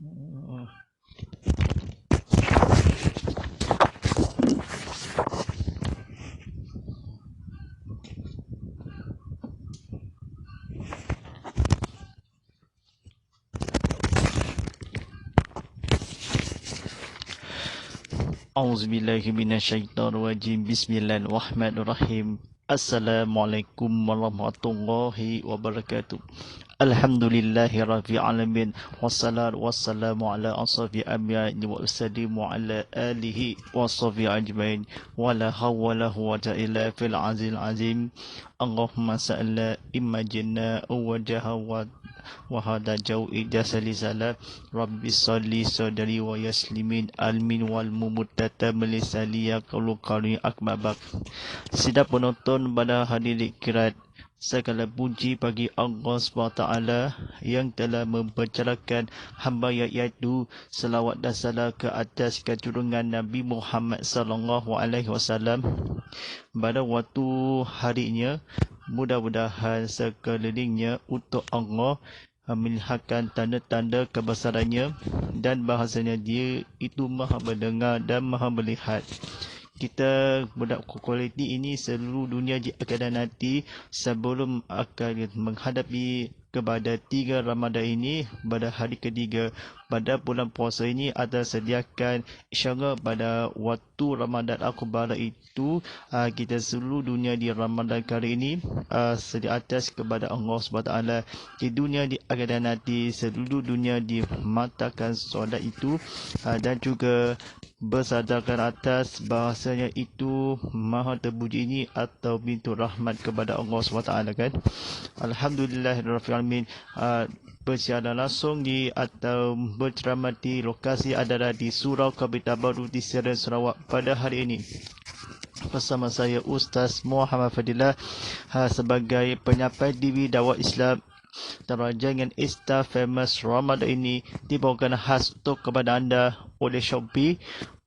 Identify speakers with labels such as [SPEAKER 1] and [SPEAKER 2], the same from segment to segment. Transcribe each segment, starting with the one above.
[SPEAKER 1] A'udzubillahi minasyaitonirrajim. Bismillahirrahmanirrahim. Assalamualaikum warahmatullahi wabarakatuh. Alhamdulillahi rabbil alamin. Wassalatu wassalamu ala ashabi anbiya'i wa mursalin wa ala alihi wa sahbihi ajmain. Wa la hawla wa la illa fil azizil azim. Allahumma sa'ala imajina wajaha wa hada jau'i jasali salat rabbi salli sadri wa yaslimin almin wal mumuttata melisali yaqulu qari akbabak. Sidap penonton pada hadirin kirat, segala puji bagi Allah SWT yang telah mempercayakan hamba iaitu selawat dan salam ke atas kejurungan Nabi Muhammad sallallahu alaihi wasallam pada waktu harinya. Mudah-mudahan sekelilingnya untuk Allah melihatkan tanda-tanda kebesarannya dan bahasanya dia itu maha mendengar dan maha melihat. Kita budak kualiti ini seluruh dunia akan nanti sebelum akan menghadapi kepada 3 Ramadan ini pada hari ketiga pada bulan puasa ini ada sediakan insyaAllah pada waktu Ramadan Akbar itu kita seluruh dunia di Ramadan kali ini sedia atas kepada Allah SWT di dunia di akan nanti seluruh dunia dimatakan solat itu dan juga bersadarkan atas bahasanya itu maha terpuji ini atau pintu rahmat kepada Allah SWT kan. Alhamdulillahirrahmanirrahim. Bersiaran langsung di atau berceramah di lokasi adalah di Surau Kapital Baru di Serian Sarawak pada hari ini. Bersama saya Ustaz Muhammad Fadilah sebagai penyampai diri dakwah Islam Terajangan Ista Famous Ramadan ini dibawakan khas untuk kepada anda oleh Shopee.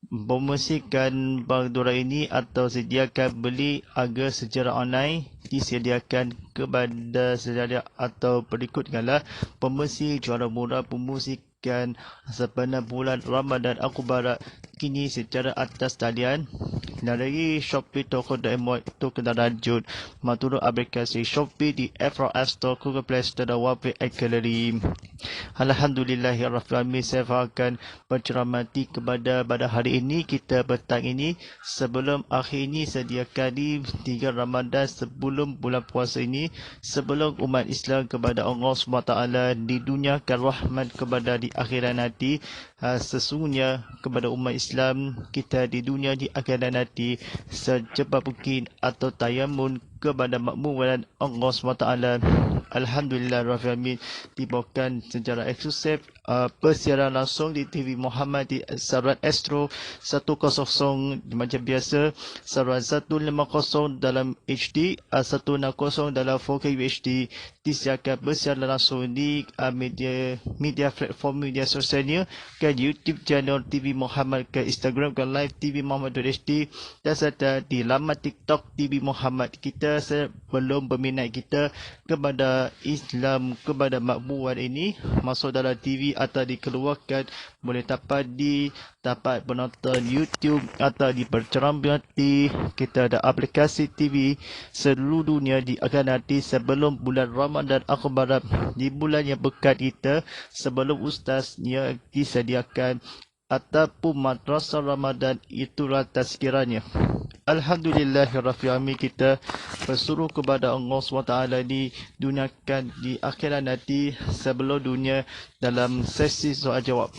[SPEAKER 1] Promosikan bardura ini atau sediakan beli harga secara online disediakan kepada sedia atau berikutkanlah promosi juara murah promosikan sepanjang bulan Ramadan Akbar kini secara atas talian dari Shopee Toko.my itu kena lanjut menurut aplikasi Shopee di App Store, Google Play Store dan Website Gallery. Alhamdulillahirrahmanirrahim. Saya akan berceramati kepada pada hari ini kita petang ini sebelum akhir ini sediakan di 3 Ramadan sebelum bulan puasa ini sebelum umat Islam kepada Allah SWT di dunia kan rahmat kepada di akhirat nanti. Sesungguhnya kepada umat Islam kita di dunia di akhirat nanti secepat mungkin atau tayamun kepada makmuran Allah SWT. Alhamdulillahirrahmanirrahim. Dibawakan secara eksklusif persiaran langsung di TV Muhammad di saluran Astro 100 macam biasa, saluran 150 dalam HD, 160 dalam 4K UHD. Disiarkan bersiaran langsung di media platform media sosialnya ke YouTube channel TV Muhammad, ke Instagram, ke live TV Muhammad.hd dan serta di laman TikTok TV Muhammad. Kita belum berminat kita kepada Islam, kepada makmuran ini masuk dalam TV atau dikeluarkan boleh dapat penonton YouTube atau diperceramati. Kita ada aplikasi TV seluruh dunia di akan nanti sebelum bulan Ramadan Akbar di bulan yang berkat kita sebelum ustaznya disediakan ataupun madrasah Ramadan itulah tazkiranya. Alhamdulillahirrahmanirrahim. Kita bersuruh kepada Allah SWT diduniakan di akhirat nanti sebelum dunia dalam sesi soal jawab.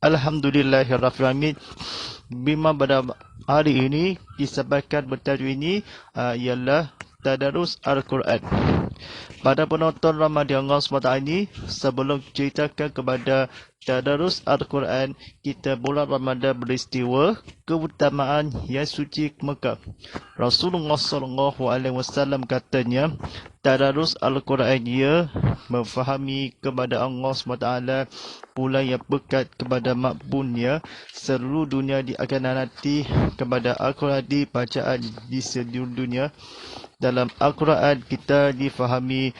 [SPEAKER 1] Alhamdulillahirrahmanirrahim. Bima pada hari ini disebabkan bertajuk ini ialah Tadarus Al-Quran. Pada penonton Ramadan Allah SWT ini sebelum ceritakan kepada Tadarus Al-Quran kita bulan Ramadan beristiwa keutamaan yang suci Mekah. Rasulullah SAW katanya Tadarus Al-Quran ia memfahami kepada Allah SWT bulan yang berkat kepada makbunnya seluruh dunia di akan nanti kepada Al-Quran dibacaan di seluruh dunia. Dalam Al-Quran kita difahami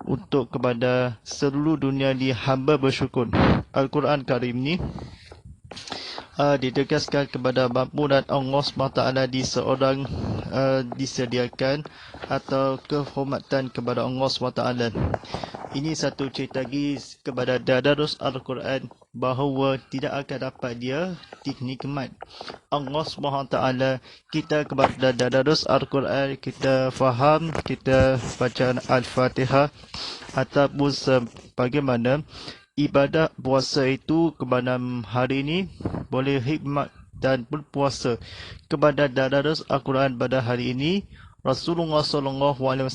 [SPEAKER 1] untuk kepada seluruh dunia di hamba bersyukur. Al-Quran Karim ni ditegaskan kepada makmuran Allah SWT di seorang disediakan atau kehormatan kepada Allah SWT. Ini satu cerita lagi kepada tadarus Al-Quran bahawa tidak akan dapat dia dinikmat Allah SWT. Kita kepada tadarus Al-Quran, kita faham, kita baca Al-Fatihah ataupun sebagaimana ibadah puasa itu kepada hari ini boleh hikmat dan berpuasa kepada tadarus Al-Quran pada hari ini. Rasulullah SAW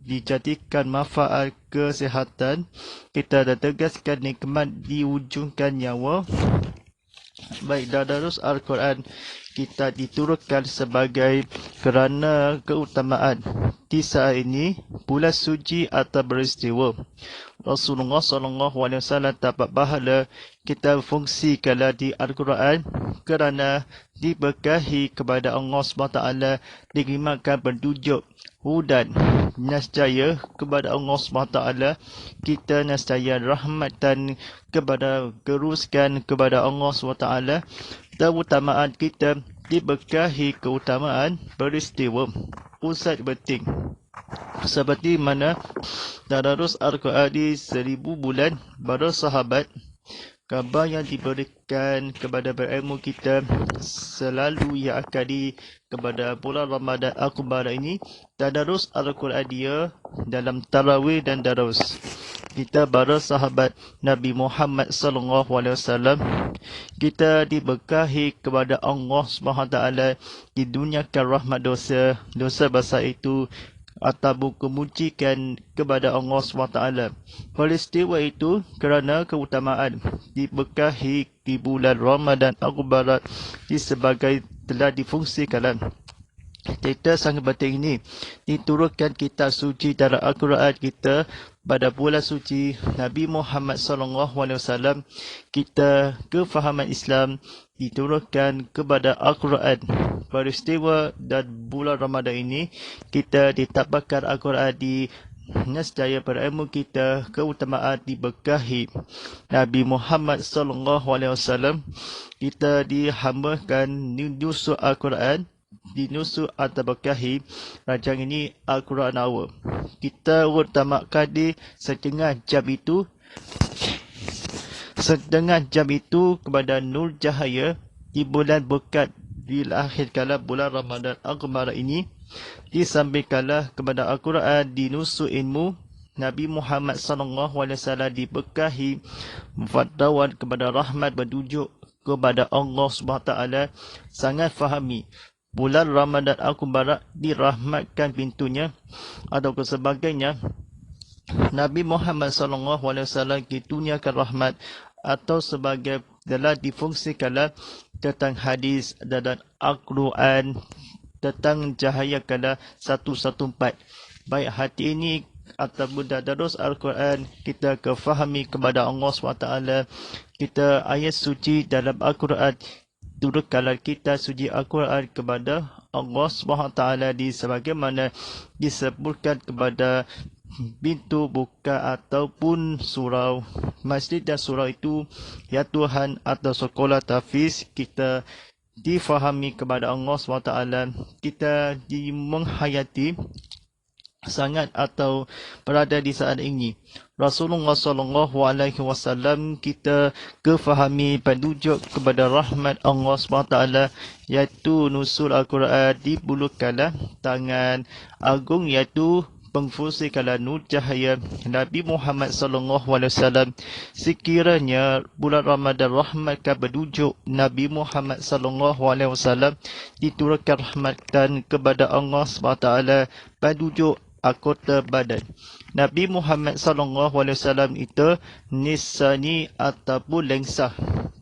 [SPEAKER 1] dijadikan manfaat kesihatan, kita tegaskan nikmat diwujudkan nyawa. Baik, tadarus Al-Quran kita diturunkan sebagai kerana keutamaan di saat ini bulan suci atau beristiwa. Rasulullah SAW dapat pahala kita fungsikanlah di Al-Quran kerana diberkahi kepada Allah SWT, dikirimakan penunjuk hudan nescaya kepada Allah SWT, kita nescaya rahmatan kepada keruskan kepada Allah SWT. Keutamaan kita diberkahi keutamaan beristiwa. Pusat penting seperti mana tadarus Al-Quran di 1000 bulan para sahabat, khabar yang diberikan kepada berilmu kita selalu yang akan kepada bulan Ramadan Al-Akbar ini, tadarus Al-Quran dia dalam tarawih dan darus. Kita para sahabat Nabi Muhammad SAW, kita diberkahi kepada Allah SWT, didunyakan rahmat dosa besar itu atau kemuncikan kepada Allah SWT. Peristiwa itu kerana keutamaan diberkahi di bulan Ramadan Al-Akbar sebagai telah difungsikan. Cerita sangat penting ini diturunkan kitab suci dalam Al-Quran kita pada bulan suci Nabi Muhammad SAW. Kita kefahaman Islam diturunkan kepada Al-Quran. Peristiwa dan bulan Ramadan ini kita ditambahkan Al-Quran di nescaya pada ilmu kita keutamaan diberkahi Nabi Muhammad SAW. Kita dihambakan nyusul Al-Quran, dinusul atau berkahi rajang ini Al-Quran awal. Kita utamakan di setengah jam itu kepada nur cahaya di bulan berkat di akhir kala bulan Ramadan Al-Akbar ini, disampaikanlah kepada Al-Quran dinusul ilmu Nabi Muhammad SAW diberkahi mufaddawat kepada rahmat bertujuk kepada Allah SWT. Sangat fahami bulan Ramadan Al-Akbar dirahmatkan pintunya atau sebagainya. Nabi Muhammad SAW ditunyakan rahmat atau sebagai telah difungsikanlah tentang hadis dan Al-Quran tentang cahaya kala 114. Baik hati ini ataupun tadarus Al-Quran kita kefahami kepada Allah SWT. Kita ayat suci dalam Al-Quran turunkanlah kita suci Al-Quran kepada Allah SWT di sebagaimana disebutkan kepada pintu buka ataupun surau masjid dan surau itu ya Tuhan atau sekolah tahfiz kita difahami kepada Allah SWT. Kita menghayati sangat atau berada di saat ini Rasulullah SAW kita kefahami penunjuk kepada rahmat Allah SWT, iaitu nusul Al-Quran dibulukanlah tangan agung iaitu pengfungsikanlah nur cahaya Nabi Muhammad SAW. Sekiranya bulan Ramadan rahmatkan bertujuk Nabi Muhammad SAW, diturunkan rahmatan kepada Allah SWT bertujuk anggota badan. Nabi Muhammad SAW itu nisani ataupun lengsah.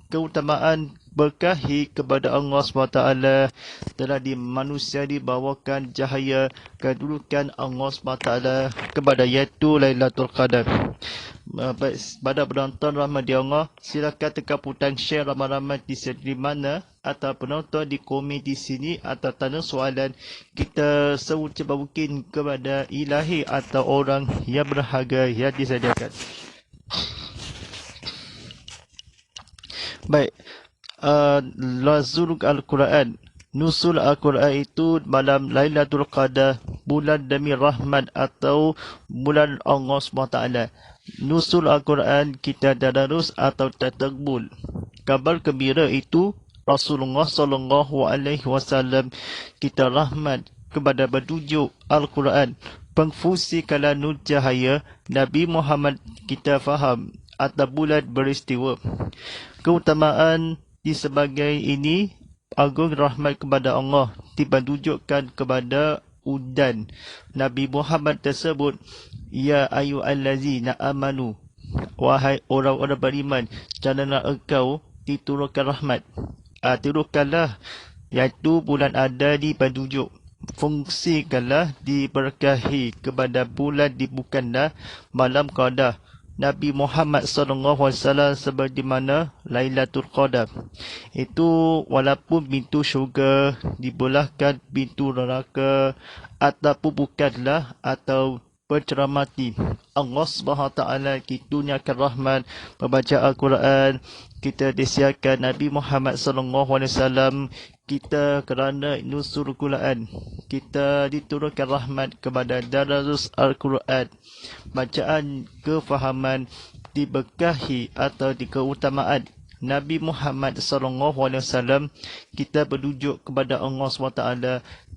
[SPEAKER 1] Keutamaan berkahi kepada Allah SWT telah di manusia dibawakan cahaya kedudukan Allah SWT kepada iaitu Lailatul Qadar. Pada penonton rahmat di Allah, silakan tekan butang share ramai-ramai di mana atau penonton di komen di sini atau tanya soalan. Kita seucap mungkin kepada ilahi atau orang yang berharga yang disediakan. Baik, Nuzul Al-Quran. Nusul Al-Quran itu malam Lailatul Qadar, bulan demi rahmat atau bulan Allah SWT. Nusul Al-Quran kita tadarus atau tadabbur. Kabar gembira itu Rasulullah sallallahu alaihi wasallam kita rahmat kepada bertujuk Al-Quran. Pengfusi kalanul cahaya Nabi Muhammad kita faham atau bulan beristiwa. Keutamaan di sebagai ini agung rahmat kepada Allah ditunjukkan kepada udan Nabi Muhammad tersebut, ya ayyuhallazina amanu, wahai orang-orang beriman, janganlah engkau diturunkan rahmat. Turunkanlah, iaitu bulan ada di penunjuk. Fungsikanlah diberkahi kepada bulan dibukanlah malam qadar Nabi Muhammad SAW seperti mana Lailatul Qadar. Itu walaupun pintu syurga dibelahkan pintu neraka ataupun bukanlah atau berceramati. Allah SWT kitunyakan rahmat membaca Al-Quran. Kita disiarkan Nabi Muhammad SAW kita kerana nusul Quran. Kita diturunkan rahmat kepada darus Al-Quran. Bacaan kefahaman diberkahi atau dikeutamaan Nabi Muhammad SAW kita berrujuk kepada Allah SWT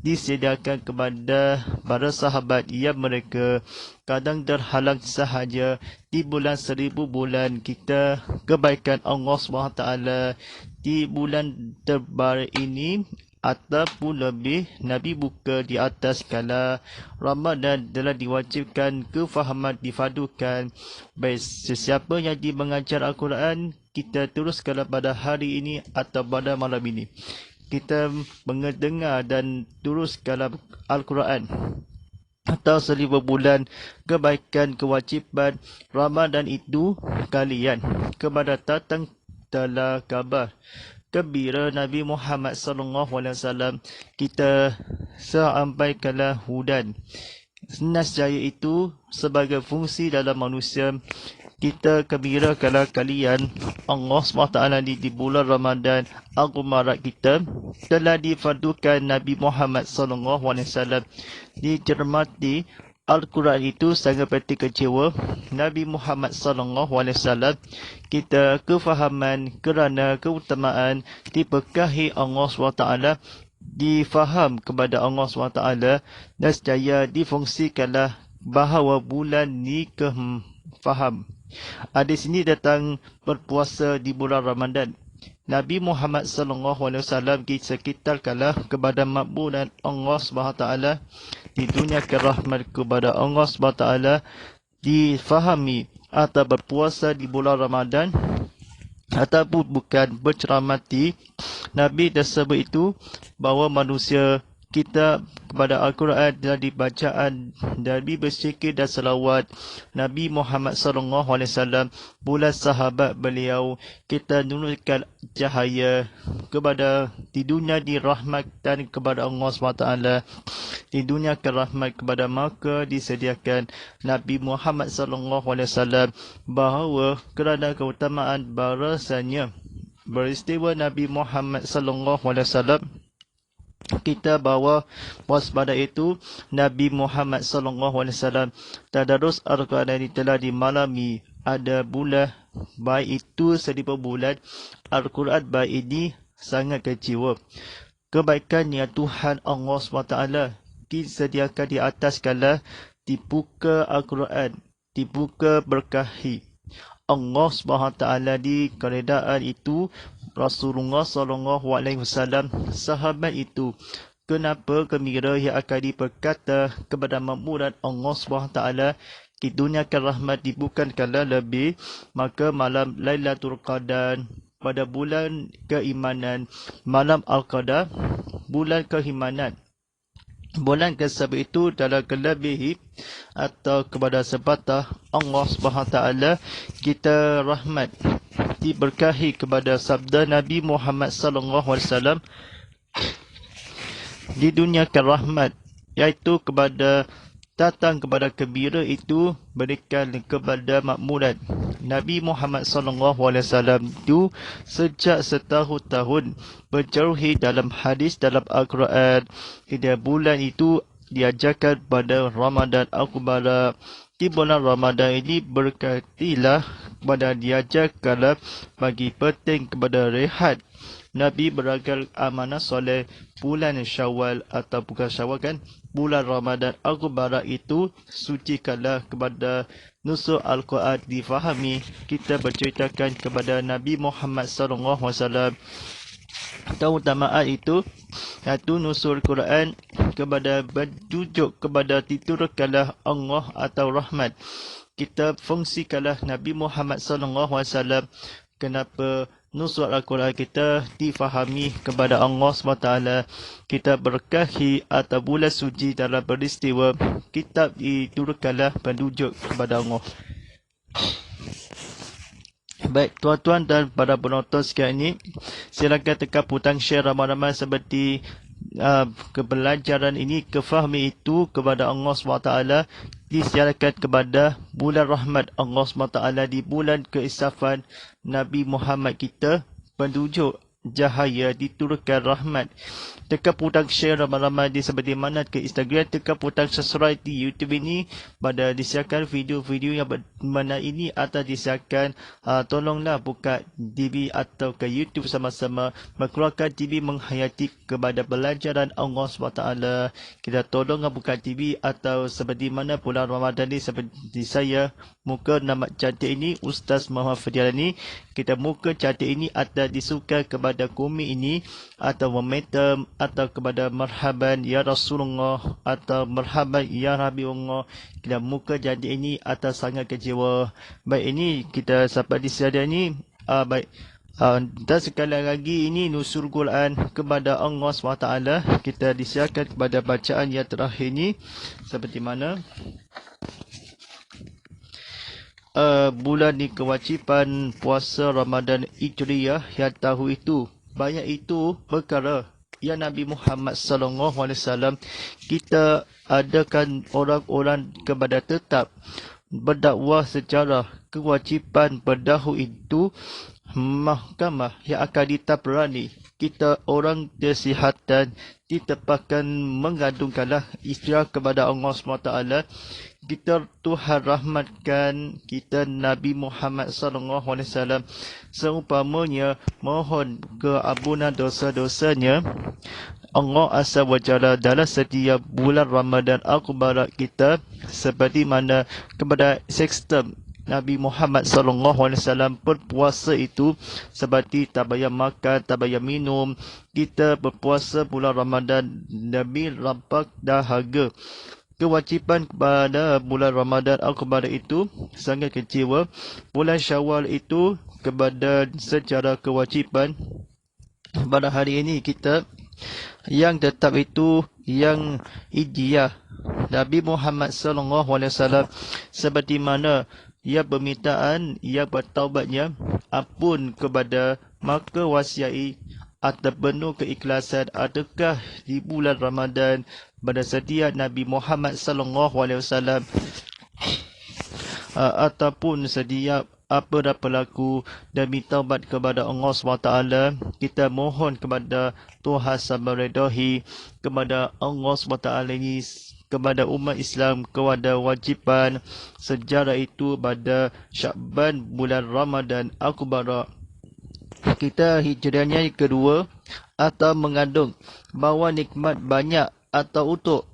[SPEAKER 1] disediakan kepada para sahabat yang mereka kadang terhalang sahaja di bulan 1000 bulan kita kebaikan Allah SWT di bulan terbaik ini ataupun lebih Nabi buka di atas kala Ramadan telah diwajibkan kefahaman difadukan. Baik sesiapa yang mengajar Al-Quran kita teruskan pada hari ini atau pada malam ini. Kita mendengar dan teruskan Al-Quran atau 1000 bulan kebaikan kewajiban Ramadan itu kalian kepada datang dalam kabar gembira Nabi Muhammad SAW kita sampaikanlah hudan. Nescaya itu sebagai fungsi dalam manusia kita gembirakanlah kalian Allah SWT di bulan Ramadan Al-Marak kita telah difardukan Nabi Muhammad SAW dicermati Al-Quran itu sangat penting kecewa Nabi Muhammad SAW kita kefahaman kerana keutamaan diberkahi Allah SWT difaham kepada Allah SWT nescaya difungsikanlah bahawa bulan ni kefaham. Di sini datang berpuasa di bulan Ramadan. Nabi Muhammad SAW sekitarkanlah kepada makbulan Allah SWT di dunia kerahmat kepada Allah SWT difahami atau berpuasa di bulan Ramadan ataupun bukan berceramati. Nabi tersebut itu bahawa manusia kita kepada Al-Quran dan dibacaan Nabi berzikir dan selawat Nabi Muhammad SAW bulan sahabat beliau kita nurkan cahaya kepada di dunia dirahmatkan kepada Allah SWT di dunia kerahmat kepada maka disediakan Nabi Muhammad SAW bahawa kerana keutamaan barasanya beristiwa Nabi Muhammad SAW kita bawa waspada itu Nabi Muhammad SAW tadarus Al-Quran ini telah dimalami ada bulan baik itu 1000 bulan Al-Quran baik ini sangat kecewa kebaikan yang Tuhan Allah SWT disediakan di atas kala dibuka Al-Quran dibuka berkahi Allah SWT di keredaan itu Rasulullah SAW sahabat itu kenapa gembira yang akan diperkata kepada makmuran Allah SWT di dunia rahmat dibukankanlah lebih maka malam Lailatul Qadar pada bulan keimanan malam Al-Qadar bulan keimanan bulan ke-10 itu dalam kelebihi atau kepada sebatah Allah SWT kita rahmat diberkahi kepada sabda Nabi Muhammad SAW di dunia rahmat iaitu kepada datang kepada gembira itu berikan kepada makmuran Nabi Muhammad SAW itu sejak setahun-tahun berjauhi dalam hadis dalam Al-Quran. Di bulan itu diajarkan pada Ramadan Akbar. Di bulan Ramadan ini berkatilah kepada diajarkanlah bagi penting kepada rehat. Nabi beragal amanah soleh bulan Syawal atau bukan Syawal kan, bulan Ramadan Akbar itu sucikanlah kepada nusul Al-Quran difahami. Kita berceritakan kepada Nabi Muhammad SAW keutamaan itu, satu nusul Quran kepada bertujuk kepada diturunkanlah Allah atau rahmat. Kita fungsikanlah Nabi Muhammad SAW. Kenapa nusul Al-Quran kita difahami kepada Allah SWT. Kita berkahi atau bulan suci dalam peristiwa kitab diturunkanlah penunjuk kepada Allah. Baik tuan-tuan dan para penonton sekalian ini, silakan tekan butang share ramai-ramai seperti kebelajaran ini, kefahami itu kepada Allah SWT disiarkan kepada bulan rahmat Allah SWT di bulan keisafan Nabi Muhammad kita, penunjuk cahaya diturunkan rahmat. Tekan butang share ramai-ramai di seperti mana ke Instagram, tekan butang subscribe di YouTube ini pada disiarkan video-video yang mana ini atau disiarkan. Tolonglah buka TV atau ke YouTube sama-sama mengeluarkan TV menghayati kepada pelajaran Allah SWT. Kita tolonglah buka TV atau seperti mana bulan Ramadan ini, seperti saya muka nama cantik ini Ustaz Muhammad Fadialani. Kita muka cantik ini atau disuka kepada komik ini atau momentum atau kepada marhaban ya Rasulullah atau marhaban ya Habibullah. Kita muka cantik ini atau sangat kecewa. Baik, ini kita sampai di sahaja ini. Baik. Dan sekali lagi ini nusul Quran kepada Allah SWT. Kita disiarkan kepada bacaan yang terakhir ini seperti mana bulan ni kewajipan puasa Ramadan Hijriyah yang tahu itu. Banyak itu perkara yang Nabi Muhammad SAW kita adakan orang-orang kepada tetap berdakwah secara kewajipan berdahulu itu mahkamah yang akan ditabrani. Kita orang kesihatan ditempatkan mengandungkanlah istilah kepada Allah SWT. Kita Tuhan rahmatkan kita Nabi Muhammad SAW seumpamanya mohon keampunan dosa-dosanya Allah Azza wa Jalla dalam setiap bulan Ramadan Akbar kita, seperti mana kepada sistem Nabi Muhammad SAW berpuasa itu seperti tak payah makan, tak payah minum. Kita berpuasa bulan Ramadan Nabi rampak dahaga. Kewajipan kepada bulan Ramadan Akbar itu sangat kecewa. Bulan Syawal itu kepada secara kewajipan. Pada hari ini kita yang tetap itu yang hijriyah Nabi Muhammad SAW seperti mana ia permintaan, ia bertaubatnya ampun kepada maka wasiai atau penuh keikhlasan adakah di bulan Ramadan pada setiap Nabi Muhammad SAW ataupun setiap apa dah berlaku dan minta taubat kepada Allah SWT. Kita mohon kepada Tuhan Sabaredahi kepada Allah SWT ini, kepada umat Islam, kepada wajiban sejarah itu pada Syakban bulan Ramadan Akbar. Kita hijrahnya yang kedua atau mengandung bahawa nikmat banyak atau untuk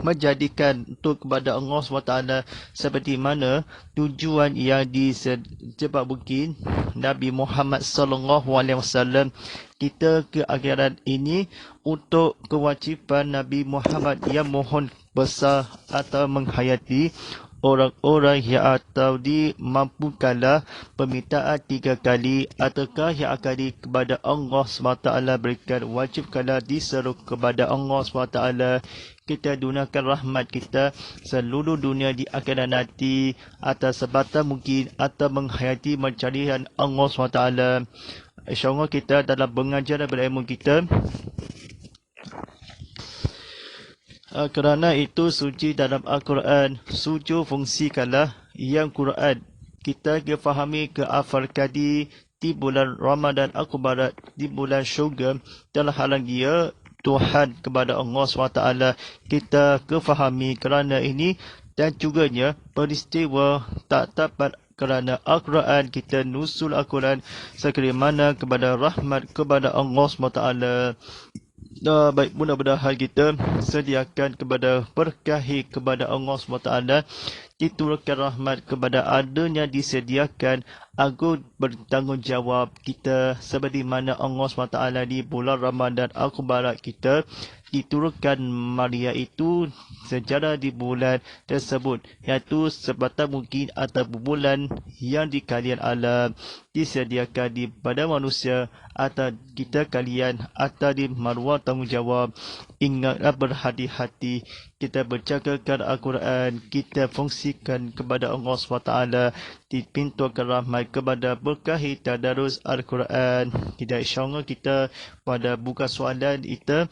[SPEAKER 1] menjadikan untuk kepada Allah SWT seperti mana tujuan yang disebab mungkin Nabi Muhammad SAW kita ke akhirat ini untuk kewajipan Nabi Muhammad yang mohon besar atau menghayati orang-orang yang atau dimampukanlah permintaan 3 kali ataukah yang akan kepada Allah SWT berikan wajibkanlah diseru kepada Allah SWT. Kita gunakan rahmat kita seluruh dunia di akhirat nanti atas sebatas mungkin atau menghayati mencarian Allah SWT. InsyaAllah kita dalam pengajaran berilmu kita kerana itu suci dalam Al-Quran, suci fungsikanlah yang Quran kita fahami ke Al-Farqadi di bulan Ramadan Al-Mubarak, di bulan syurga, telah halang dia Tuhan kepada Allah SWT. Kita kefahami kerana ini, dan juganya peristiwa tak dapat kerana Al-Quran, kita nusul Al-Quran sekali mana kepada rahmat kepada Allah SWT. Baik, mudah-mudahan kita sediakan kepada berkahi kepada Allah SWT, diturunkan rahmat kepada adanya disediakan agar bertanggungjawab kita seperti mana Allah SWT di bulan Ramadan Al-Mubarak kita diturunkan Maria itu sejarah di bulan tersebut, iaitu sebatas mungkin atau bulan yang di kalian alam disediakan di pada manusia atau kita kalian atau di maruah tanggungjawab. Ingatlah berhati-hati, kita berjagakan Al-Quran, kita fungsikan kepada Allah SWT, dipintukan rahmat kepada berkahi tadarus Al-Quran. Kita insyaAllah kita pada buka soalan kita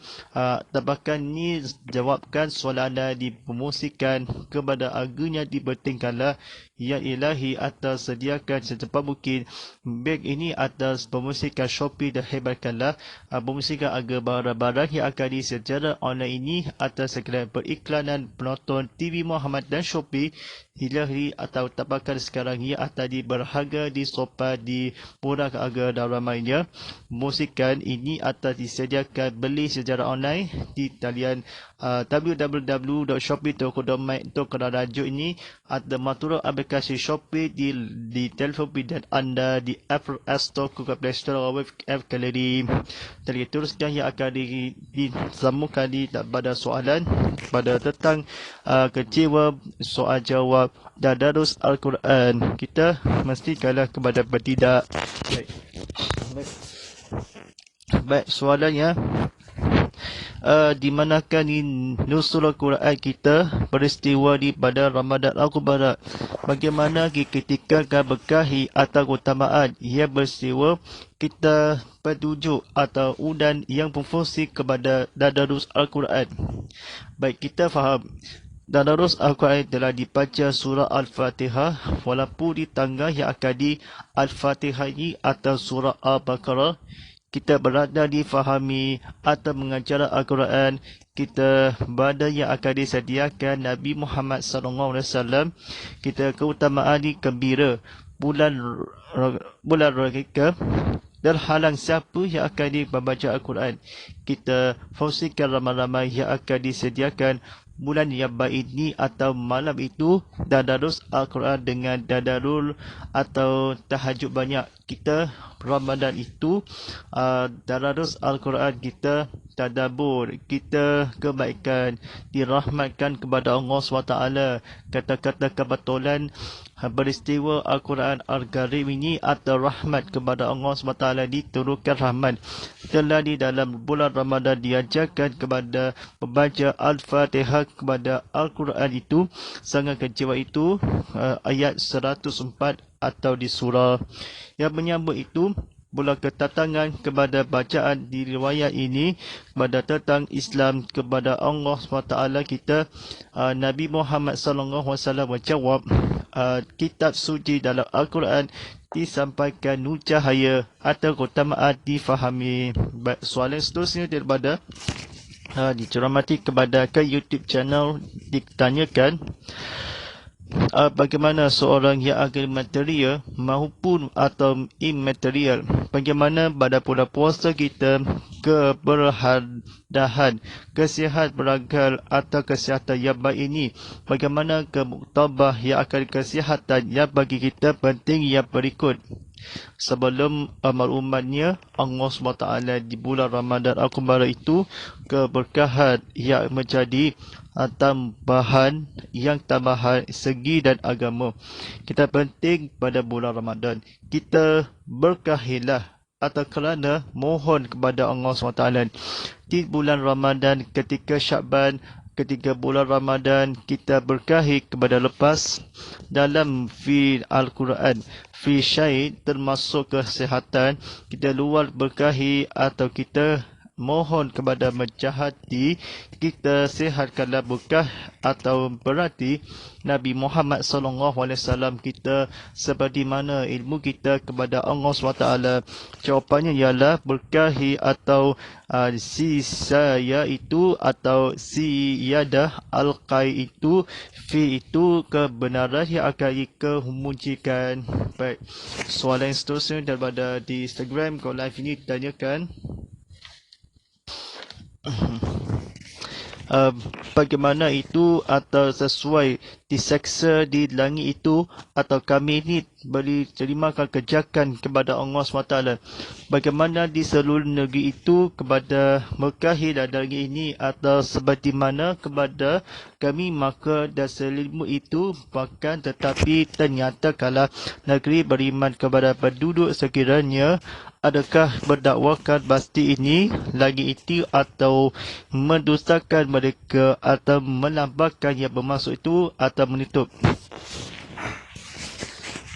[SPEAKER 1] tabakan ni jawabkan soalan dipromosikan kepada aganya dibertingkanlah ya ilahi atas sediakan secepat mungkin beg ini atas promosikan Shopee dan hebatkanlah promosikan agar barang-barang yang akan secara online ini atas sekalian periklanan penonton TV Muhammad dan Shopee Hilahi atau tabakan sekarang ia tadi berharga di sopan di murah agar dan ramainya. Musikan ini atas disediakan beli secara online di talian www.shopee.com. untuk kena rajuk ini ada matura aplikasi Shopee di telefon pindah anda di App Store, Google Play Store atau App Gallery. Jadi teruskan yang akan disambungkan pada soalan pada tentang kecewa soal jawab tadarus Al-Quran. Kita mesti kalah kepada bertidak. Baik, soalannya di manakah ni nusul Al-Quran kita peristiwa di pada Ramadan Al-Mubarak? Bagaimana ketika berkahi atau keutamaan ia peristiwa kita petunjuk atau udan yang berfungsi kepada tadarus Al-Quran? Baik, kita faham tadarus Al-Quran telah dibaca surah Al-Fatihah walaupun di tangga yang akan di Al-Fatihah ini atau surah Al-Baqarah. Kita berada difahami atau mengajar Al-Quran, kita berada yang akan disediakan Nabi Muhammad SAW. Kita keutamaan di gembira bulan Raqaiqah dan halang siapa yang akan membaca Al-Quran. Kita fungsikan ramai-ramai yang akan disediakan bulan yang baik ini atau malam itu tadarus Al-Quran dengan tadarul atau tahajud banyak. Kita Ramadan itu tadarus Al-Quran, kita tadabbur, kita kebaikan, dirahmatkan kepada Allah SWT. Kata-kata kebetulan peristiwa Al-Quran Al-Karim ini atau rahmat kepada Allah SWT, diturunkan rahmat. Telah di dalam bulan Ramadan diajarkan kepada membaca Al-Fatihah kepada Al-Quran itu. Sangat kecewa itu ayat 104 atau di surah yang menyambut itu. Pula ketatangan kepada bacaan di riwayat ini kepada tentang Islam kepada Allah SWT. Kita Nabi Muhammad SAW menjawab kitab suci dalam Al-Quran disampaikan nur cahaya atau keutamaan difahami. Soalan seterusnya daripada diceramati kepada ke YouTube channel ditanyakan bagaimana seorang yang agama material maupun atau immaterial, bagaimana pada bulan puasa kita keberhadahan, kesihatan beragam atau kesihatan yang baik ini, bagaimana kemuktabah yang akan kesihatan yang bagi kita penting yang berikut. Sebelum maklumatnya Allah SWT di bulan Ramadan Al-Mubarak itu keberkahan yang menjadi tambahan segi dan agama. Kita penting pada bulan Ramadan kita berkahilah atau kerana mohon kepada Allah SWT di bulan Ramadan. Ketika Syaban, ketika bulan Ramadan kita berkahi kepada lepas dalam fi Al-Quran fi syai termasuk kesihatan. Kita luar berkahi atau kita mohon kepada menjahati kita sihatkanlah berkah atau berarti Nabi Muhammad SAW kita seperti mana ilmu kita kepada Allah SWT. Jawapannya ialah berkahi atau si saya itu atau si yadah al-qai itu fi itu kebenaran yang akan kemuncikan. Baik, soalan seterusnya daripada di Instagram kalau live ini ditanyakan bagaimana itu atau sesuai diseksa di langit itu atau kami ini beri terimakan kerjakan kepada Allah SWT. Bagaimana di seluruh negeri itu kepada Mekah dan langit ini atau seperti mana kepada kami maka dan selimut itu bahkan tetapi ternyata kalau negeri beriman kepada penduduk sekiranya adakah berdakwakan pasti ini lagi itu atau mendustakan mereka atau melambangkan yang bermaksud itu atau menutup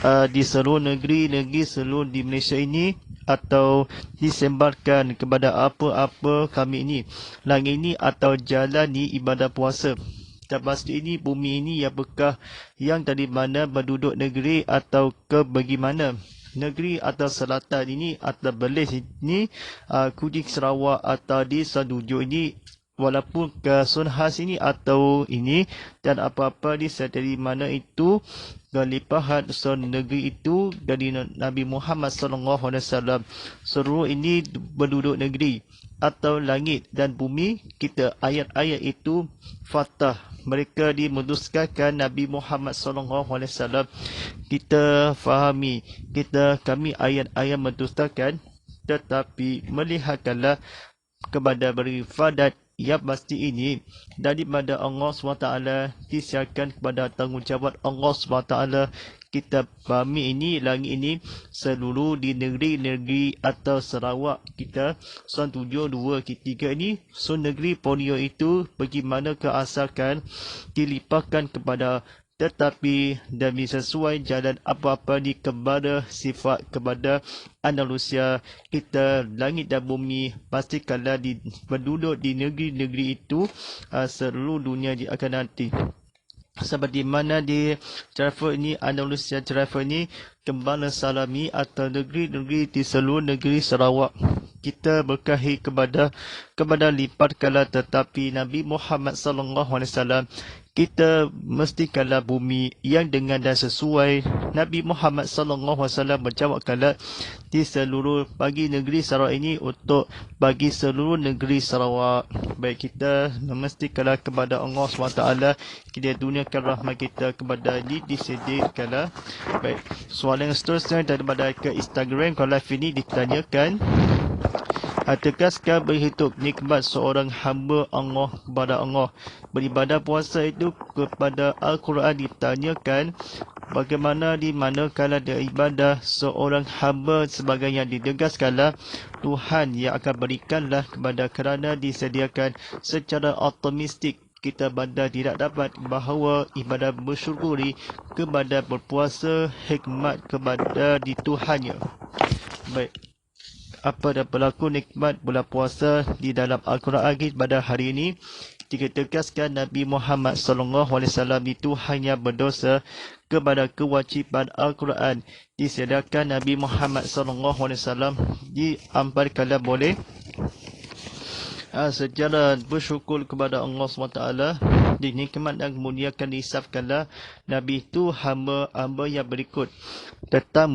[SPEAKER 1] di seluruh negeri seluruh di Malaysia ini atau disembarkan kepada apa-apa kami ini langit ini atau jalani ibadah puasa. Dan pasti ini bumi ini yang bekah yang dari mana penduduk negeri atau ke bagaimana negeri atau selatan ini atau Belis ini Kuching Sarawak atau di Sandujuk ini walaupun ke Sunhas ini atau ini dan apa-apa di dari mana itu kelimpahan negeri itu dari Nabi Muhammad SAW. Seluruh ini penduduk negeri atau langit dan bumi kita ayat-ayat itu fatah mereka dimeduskakan Nabi Muhammad SAW. Kita fahami kami ayat-ayat mendustakan tetapi melihatkanlah kepada berifadat yang pasti ini daripada Allah SWT disiarkan kepada tanggungjawab Allah SWT. Kita fahami ini langit ini seluruh di negeri-negeri atau Sarawak kita 172 ini negeri Borneo itu bagaimana keasalkan dilimpahkan kepada tetapi demi sesuai jalan apa-apa di kepada sifat kepada Andalusia kita langit dan bumi pastikanlah di penduduk di negeri-negeri itu seluruh dunia di akan nanti. Seperti mana di travel ini Andalusia travel ini kembali salami atau negeri-negeri di seluruh negeri Sarawak kita berkahi kepada lipat kala tetapi Nabi Muhammad SAW kita mestikanlah bumi yang dengan dan sesuai Nabi Muhammad SAW menjawab kala di seluruh bagi negeri Sarawak ini untuk bagi seluruh negeri Sarawak. Baik kita mestikanlah kepada Allah SWT kita duniakan rahmat kita kepada disediakanlah. Baik, soalan yang seterusnya daripada ke Instagram kalau live ini ditanyakan tegaskan berhitung nikmat seorang hamba Allah kepada Allah. Beribadah puasa itu kepada Al-Quran ditanyakan bagaimana di mana kala dia ibadah seorang hamba sebagai yang ditegaskanlah Tuhan yang akan berikanlah kepada kerana disediakan secara otomatik kita bandar tidak dapat bahawa ibadah bersyukuri kepada berpuasa hikmat kepada di Tuhannya. Baik, apa dan berlaku nikmat bulan puasa di dalam Al-Quran pada hari ini ditegaskan Nabi Muhammad SAW itu hanya berdosa kepada kewajiban Al-Quran disediakan Nabi Muhammad SAW diamparkanlah boleh secara bersyukur kepada Allah SWT di nikmat dan kemuliaan dihisapkanlah Nabi itu hamba yang berikut tetap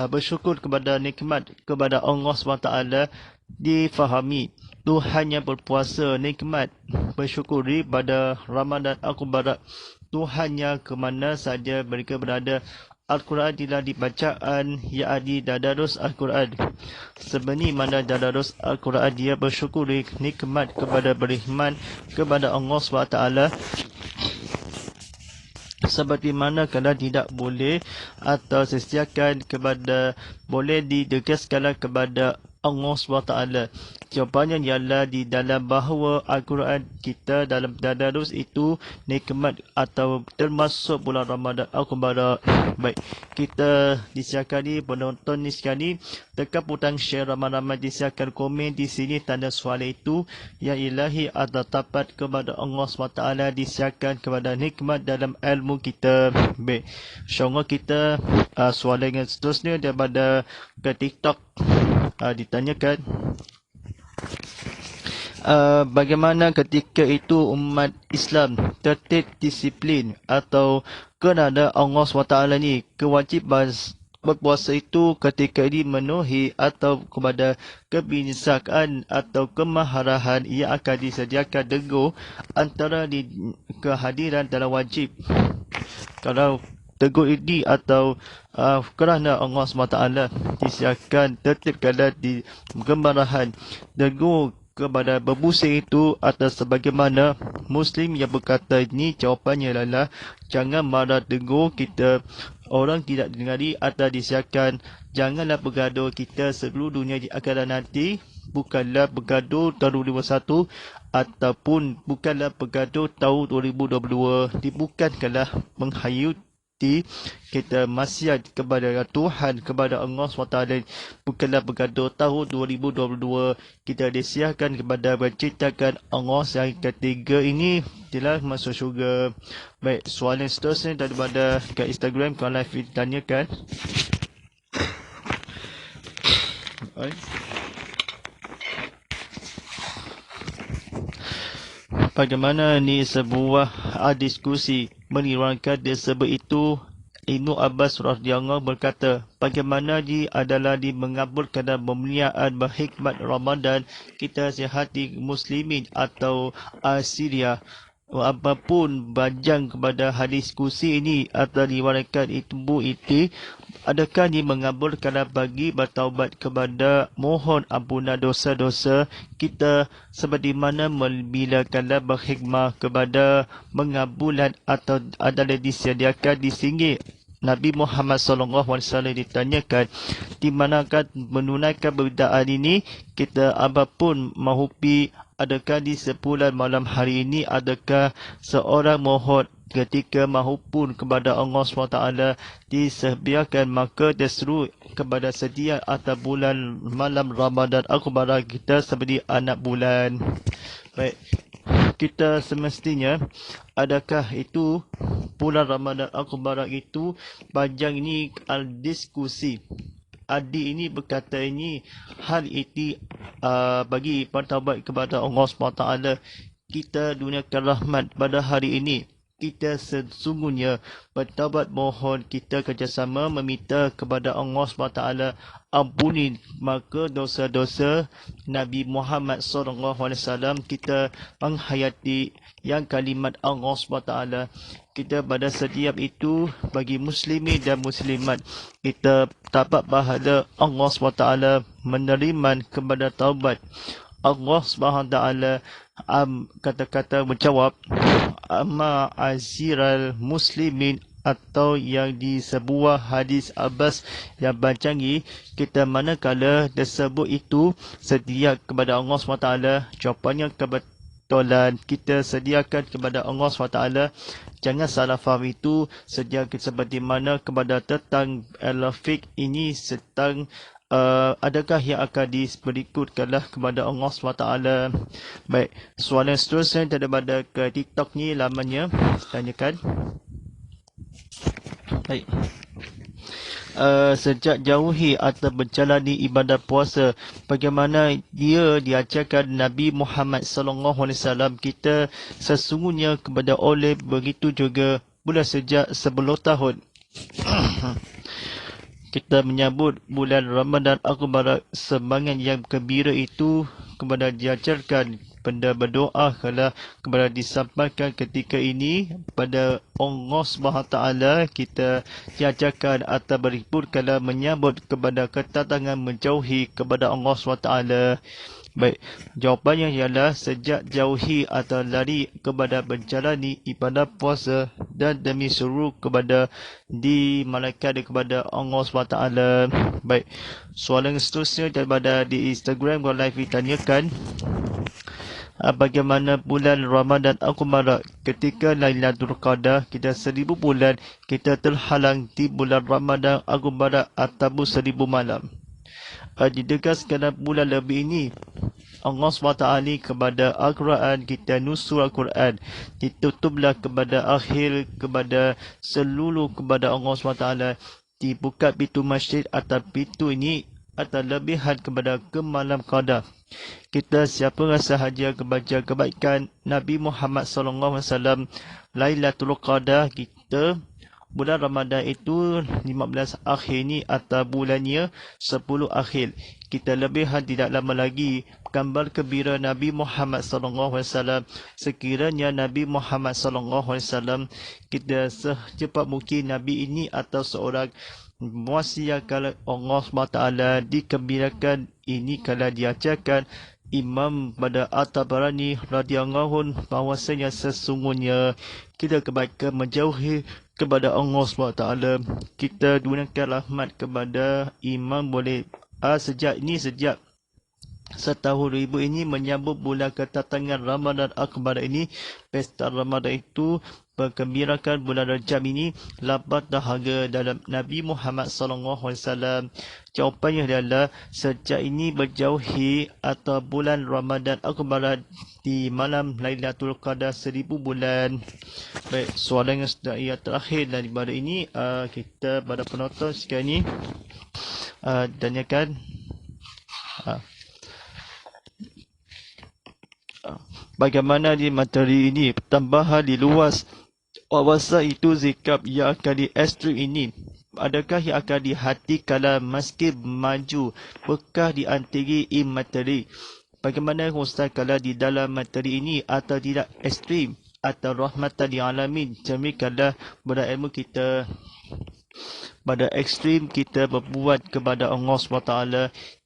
[SPEAKER 1] bersyukur kepada nikmat kepada Allah SWT difahami Tuhan yang berpuasa nikmat bersyukuri pada Ramadan Al-Mubarak Tuhan yang ke mana saja mereka berada Al-Quran tidak dibacaan yakni dadarus Al-Quran sebenarnya mana dadarus Al-Quran dia bersyukuri nikmat kepada beriman kepada Allah SWT seperti mana kalau tidak boleh atau sesiakan kepada boleh didegaskanlah kepada Allah SWT? Jawapannya ialah di dalam bahawa Al-Quran kita dalam tadarus itu nikmat atau termasuk bulan Ramadan Al-Mubarak. Baik, kita disiarkan ni, penonton ni sekali, tekan butang share ramai-ramai, disiarkan komen di sini tanda soalan itu. Ya ilahi, ada tapat kepada Allah SWT, disiarkan kepada nikmat dalam ilmu kita. Baik, insyaAllah kita soalan yang seterusnya daripada ke TikTok ditanyakan. Bagaimana ketika itu umat Islam tertib disiplin atau kerana Allah SWT ni kewajiban berpuasa itu ketika ini memenuhi atau kepada kebinsakan atau kemaharahan ia akan disediakan teguh antara di kehadiran dalam wajib. Kalau teguh ini atau kerana Allah SWT disiarkan tertib kala di kemarahan teguh kepada berpusing itu atas sebagaimana Muslim yang berkata ini, jawapannya adalah jangan marah teguh kita orang tidak dengari atau disiarkan. Janganlah bergaduh kita seluruh dunia di akhirat nanti, bukanlah bergaduh tahun 2021 ataupun bukanlah bergaduh tahun 2022. Bukanlah menghayut kita maksiat kepada Tuhan, kepada Allah SWT, bukanlah bergaduh tahun 2022. Kita disiarkan kepada menciptakan Allah yang ketiga ini telah masuk syurga. Baik, soalan seterusnya daripada kat Instagram kalau live ditanyakan. Bagaimana ni sebuah diskusi menirangkan disebut itu. Ibnu Abbas radhiyallahu berkata, bagaimana adalah mengabulkan dan memuliaan berhikmat Ramadan kita sihati muslimin atau Syria. Apapun banjang kepada hadis kursi ini atau diwariskan itu, adakah mengabulkan bagi bertaubat kepada mohon ampunan dosa-dosa kita seperti mana membilakanlah berhikmah kepada mengabulan atau adalah disediakan di sini. Nabi Muhammad SAW ditanyakan, di manakah menunaikan perbedaan ini? Kita apapun mahupi, adakah di 10 malam hari ini, adakah seorang mohon ketika mahupun kepada Allah SWT disediakan, maka diseru kepada sedia atas bulan malam Ramadan Al-Mubarak kita seperti anak bulan. Baik, kita semestinya adakah itu bulan Ramadan Al-Mubarak itu panjang ini diskusi. Adik ini berkata ini hal itu bagi bertaubat kepada Allah SWT. Kita duniakan rahmat pada hari ini. Kita sesungguhnya bertaubat, mohon kita kerjasama meminta kepada Allah SWT ampuni maka dosa-dosa Nabi Muhammad SAW. Kita menghayati yang kalimat Allah SWT. Kita pada setiap itu bagi muslimin dan muslimat, kita dapat pahala Allah SWT menerima kepada taubat. Allah SWT kata-kata menjawab, amma aziral muslimin, atau yang di sebuah hadis Abbas yang bancangi, kita manakala tersebut itu sedia kepada Allah SWT, jawapannya kebetulan kita sediakan kepada Allah SWT. Jangan salah faham itu sedia seperti mana kepada tentang al-fiqh ini tentang adakah yang akan berikutkanlah kepada Allah SWT. Baik, soalan seterusnya daripada ke TikTok ni lamanya tanyakan. Baik. Sejak jauhi atau menjalani ibadat puasa, bagaimana dia diajarkan Nabi Muhammad SAW, kita sesungguhnya kepada oleh begitu juga pula sejak 10 tahun. Kita menyambut bulan Ramadan Al-Mubarak semangat yang gembira itu kepada diajarkan benda berdoa kalau kepada disampaikan ketika ini pada Allah SWT. Kita diajarkan atau berhibur kalau menyambut kepada kedatangan menjauhi kepada Allah SWT. Baik, jawapannya ialah sejak jauhi atau lari kepada menjalani ibadah puasa dan demi suruh kepada di malaikat kepada Allah SWT. Baik, soalan seterusnya daripada di Instagram kalau live ditanyakan, bagaimana bulan Ramadan Al-Mubarak ketika Lailatul Qadar kita 1000 bulan kita terhalang di bulan Ramadan Al-Mubarak ataupun 1000 malam. Ditegaskan bulan lebih ini Allah SWT kepada Al-Quran, kita nusul Al-Quran, ditutuplah kepada akhir, kepada seluruh kepada Allah SWT, dibuka pintu masjid atau pintu ini atau lebihan kepada ke malam qadar. Kita siapa sahaja kebaca kebaikan Nabi Muhammad SAW Lailatul Qadar kita bulan Ramadan itu 15 akhir ni atau bulannya 10 akhir. Kita lebihan tidak lama lagi gambar kebira Nabi Muhammad SAW. Sekiranya Nabi Muhammad SAW kita secepat mungkin Nabi ini atau seorang wasiatkan Allah SWT dikembirakan ini kalau diajarkan Imam pada At-Tabarani radhiyallahu bahwasanya sesungguhnya kita kebaikan menjauhi kepada Allah SWT. Kita gunakan rahmat kepada Imam boleh sejak setahun ribu ini menyambut bulan kedatangan Ramadan Akbar ini. Pesta Ramadan itu bergembirakan bulan Rajab ini labat dahaga dalam Nabi Muhammad SAW. Jawapannya adalah sejak ini berjauhi atau bulan Ramadan Akbar di malam Lailatul Qadar 1000 bulan. Baik, soalan yang terakhir daripada ini kita pada penonton sekarang ini tanyakan bagaimana di materi ini tambahan di luas wawasan itu zikab yang akan di ekstrim ini. Adakah yang akan di hati kala meski maju bekah di antara materi? Bagaimana Ustaz kala di dalam materi ini atau tidak ekstrim atau rahmatan lil alamin? Jamikanlah berilmu kita pada ekstrim kita berbuat kepada Allah SWT,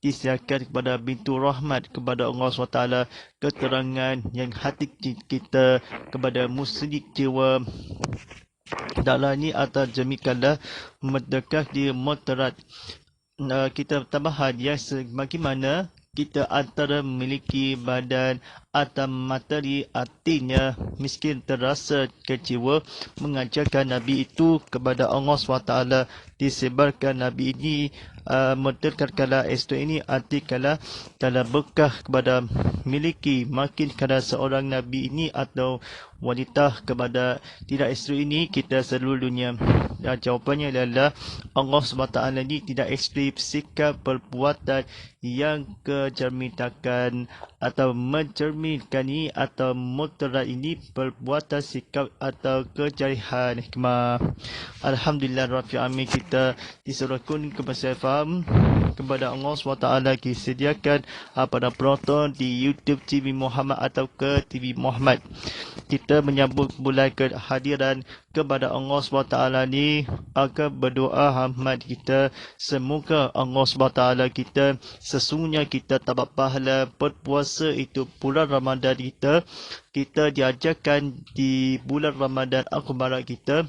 [SPEAKER 1] disiarkan kepada pintu rahmat kepada Allah SWT, keterangan yang hati kita kepada muslim jiwa dalam ini atau jemikanlah merdeka di moderat. Kita tambahan yang bagaimana kita antara memiliki badan atau materi artinya miskin terasa kecewa mengajarkan Nabi itu kepada Allah SWT, disebarkan Nabi ini mendekatkanlah esok ini artikanlah dalam berkah kepada miliki makin kepada seorang Nabi ini atau wanita kepada tidak isteri ini kita seluruh dunia. Dan jawapannya adalah Allah SWT ini tidak ekstrim sikap perbuatan yang kecermitakan atau mencerminkan ini atau muterat ini perbuatan sikap atau kejarihan hikmah. Alhamdulillah Rabbil Alamin, kita diserahkan kepada faham kepada Allah SWT disediakan pada penonton di YouTube TV Muhammad atau ke TV Muhammad. Kita menyambut bulan kehadiran kepada Allah SWT ni akan berdoa Ahmad kita semoga Allah SWT kita sesungguhnya kita dapat pahala berpuasa itu bulan Ramadan kita diajarkan di bulan Ramadan Al-Mubarak kita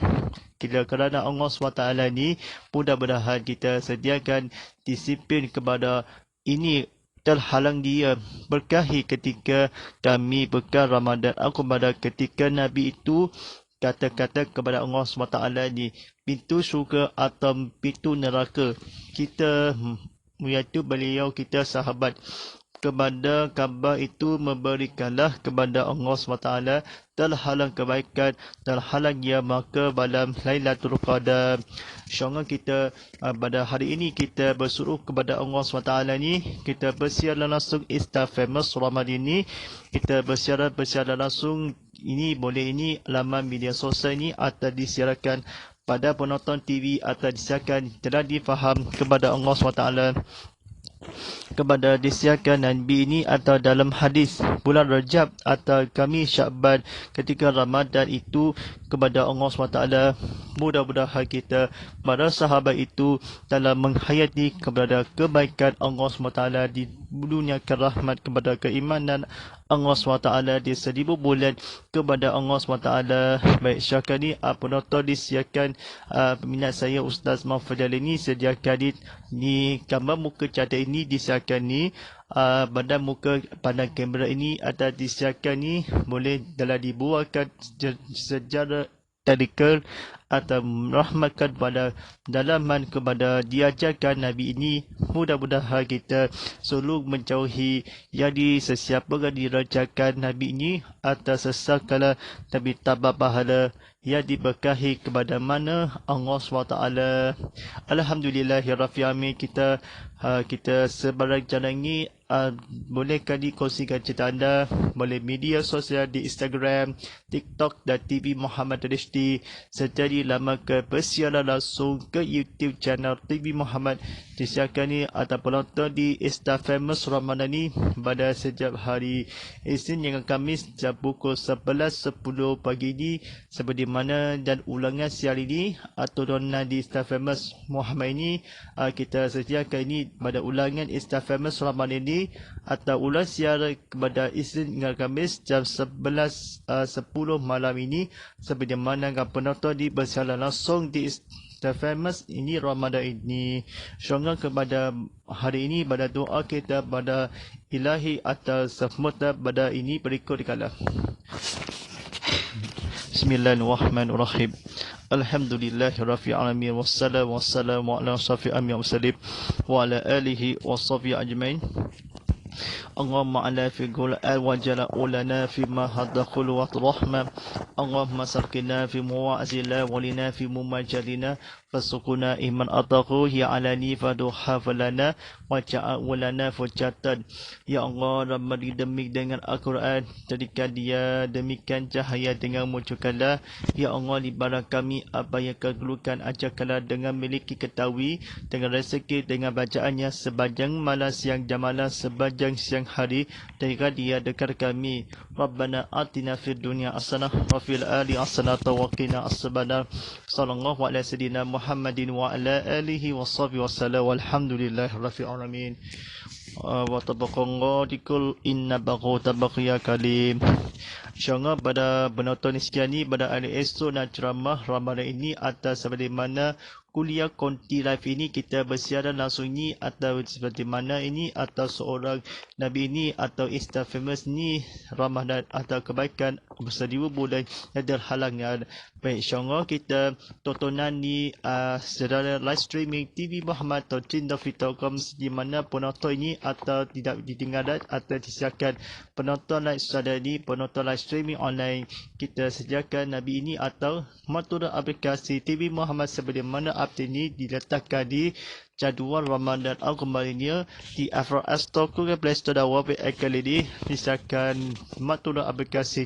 [SPEAKER 1] kerana Allah SWT ni mudah-mudahan kita sediakan disiplin kepada ini terhalang dia berkahi ketika kami berkah Ramadan Al-Mubarak ketika Nabi itu kata-kata kepada Allah SWT ni pintu syurga atau pintu neraka kita iaitu beliau kita sahabat kepada kabar itu memberikanlah kepada Allah SWT terhalang kebaikan terhalang dia maka malam Lailatul Qadar. InsyaAllah kita pada hari ini kita bersuruh kepada Allah SWT ni kita bersiaran langsung Instafamous Ramadan ini kita bersiaran langsung ini boleh ini laman media sosial ini atau disiarkan pada penonton TV atau disiarkan telah difaham kepada Allah SWT kepada disiarkan Nabi ini atau dalam hadis bulan Rajab atau kami Syakban ketika Ramadan itu kepada Allah SWT. Mudah-mudahan kita para sahabat itu dalam menghayati kepada kebaikan Allah SWT menurunkan rahmat kepada keimanan Allah SWT di 1000 bulan kepada Allah SWT. Baik, syakar ni penonton disiarkan peminat saya Ustaz Mahfudz ini sediakan ni gambar muka cantik ini disiarkan ni. Pada muka pandang kamera ini ada disiarkan ni boleh dalam dibuatkan secara tadikal atau merahmatkan pada dalaman kepada diajarkan Nabi ini. Mudah-mudahan kita selalu menjauhi jadi sesiapa yang dirajakan Nabi ini atas sesakala Nabi tabah pahala yang diberkahi kepada mana Allah SWT. Alhamdulillahirrahmanirrahim. Kita sebarang jalan ini bolehkah dikongsikan cerita anda boleh media sosial di Instagram, TikTok dan TV Muhammad HD, serta dilamakan persiaran langsung ke YouTube channel TV Muhammad disiarkan ni atau penonton di Insta Famous Ramadan ni pada setiap hari Isnin hingga Khamis jam pukul 11.10 pagi ni seperti mana, dan ulangan siang ini atau donan di Insta Famous Muhammad ini kita sediakan ini pada ulangan Insta Famous Ramadan ini atau ulang siar kepada Isnin hingga Khamis jam 11.10 malam ini seperti mana penonton di bersiaran langsung di Insta Famous ini Ramadan ini. Syurga kepada hari ini pada doa kita pada ilahi atau semuta pada ini berikut dikala. Bismillahirrahmanirrahim. Alhamdulillahirabbil alamin wassalamu ala asyrafil anbiya'i wassalim wa ala alihi washabihi ajmain. Allahumma ala fi qul'al wa jala'u lana fi ma hadakhul wa rahmah. Allahumma sarkina fi muwa'zila wa lina fi mumajalina fasukuna iman atahu ya alani faduha falana wa ja'u lana fujatan. Ya Allah, Rabbani demi dengan Al-Quran jadikan dia demikian cahaya dengan munculkanlah. Ya Allah, libaran kami apa yang kau keluarkan ajarkanlah dengan miliki ketahui dengan rezeki dengan bacaannya sepanjang malam siang jamalah sepanjang siang hari dengan dia dekat kami. Rabbana atina fid dunya hasanah wa fil ali hasanah wa qina as-sabana. Sallallahu alaihi sayyidina Muhammadin wa ala alihi wa sahbihi wasallam walhamdulillahirabbil alamin. Wa tabaqallahu dikul inna baqu tabaqiya kalim. InsyaAllah pada penonton sekian ni pada hari esok dan ceramah Ramadan ini atas seperti mana kuliah konti live ini kita bersiaran langsung ni atau seperti mana ini atau seorang Nabi ini atau Insta Famous ni Ramadan atau kebaikan berseribu bulan yang terhalangnya. Baik, insyaAllah kita tontonan ni secara live streaming TV Muhammad atau Cinta.com di mana penonton ini atau tidak ditinggalkan atau disiarkan penonton live secara ini penonton live streaming online kita sediakan Nabi ini atau matura aplikasi TV Muhammad seperti mana update ini diletakkan di jadual Ramadan kembalinya di App Store, Google Play Store dan Web Akal ini disiarkan matura aplikasi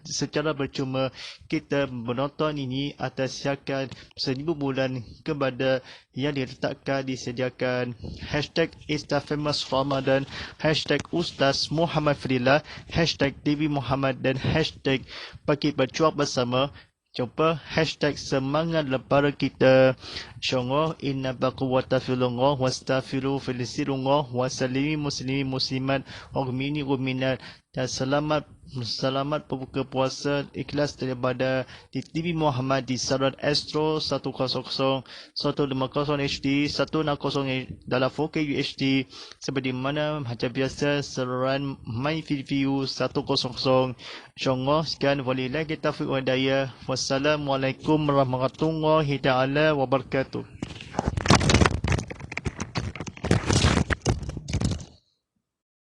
[SPEAKER 1] secara percuma. Kita menonton ini atas siarkan 1000 bulan kepada yang diletakkan disediakan hashtag Instafamous Ramadan, hashtag Ustaz Muhammad Fadillah, hashtag TV Muhammad dan hashtag Bagi Berjuang Bersama. Jumpa hashtag semangat lebaran kita. InsyaAllah inna baqwata filullah wastaghfiru filisirullah wasalimi muslimi muslimat wa gumini guminat. Dan selamat berbuka puasa ikhlas daripada di TV Muhammad di saluran Astro 100 150 HD 160 dalam 4K UHD seperti mana macam biasa saluran My View 100. InsyaAllah sekian walillahi taufiq wa hidayah. Wassalamualaikum warahmatullahi taala wabarakatuh.